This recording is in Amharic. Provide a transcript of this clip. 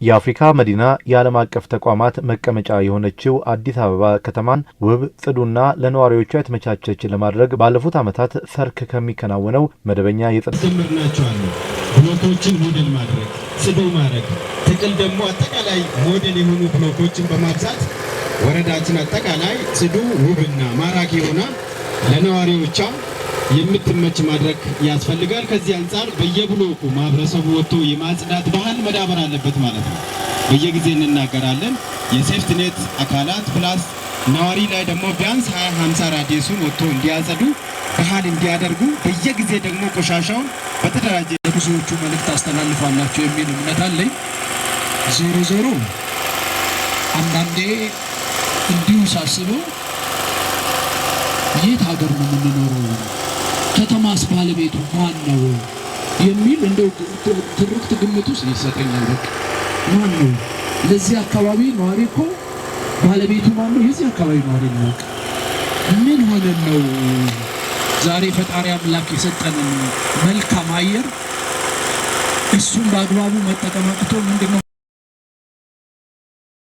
የአፍሪካ መዲና የዓለም አቀፍ ተቋማት መቀመጫ የሆነችው አዲስ አበባ ከተማን ውብ ጽዱና ለነዋሪዎቿ የተመቻቸች ለማድረግ ባለፉት ዓመታት ሰርክ ከሚከናወነው መደበኛ የጥምርናቸዋል ብሎኮችን ሞዴል ማድረግ ጽዱ ማድረግ ጥቅል ደግሞ አጠቃላይ ሞዴል የሆኑ ብሎኮችን በማብዛት ወረዳችን አጠቃላይ ጽዱ ውብና ማራኪ ሆና ለነዋሪዎቿ የምትመች ማድረግ ያስፈልጋል። ከዚህ አንፃር በየብሎኩ ማህበረሰቡ ወጥቶ የማጽዳት ባህል መዳበር አለበት ማለት ነው። በየጊዜ እንናገራለን። የሴፍቲ ኔት አካላት ፕላስ ነዋሪ ላይ ደግሞ ቢያንስ 20-50 ራዲየሱን ወጥቶ እንዲያጸዱ ባህል እንዲያደርጉ በየጊዜ ደግሞ ቆሻሻውን በተደራጀ ብዙዎቹ መልእክት አስተላልፋላችሁ የሚል እምነት አለኝ። ዞሮ አንዳንዴ እንዲሁ ሳስበው የት ሀገር ነው የምንኖረው? ከተማስ ባለቤቱ ማን ነው የሚል እንደው ትርክት ግምት ውስጥ ይሰጠኛል። በቃ ማን ነው ለዚህ አካባቢ ነዋሪ እኮ ባለቤቱ ማን ነው? የዚህ አካባቢ ነዋሪ ነው። ምን ሆነን ነው ዛሬ ፈጣሪ አምላክ የሰጠንን መልካም አየር እሱን በአግባቡ መጠቀም አቅቶ ምንድነው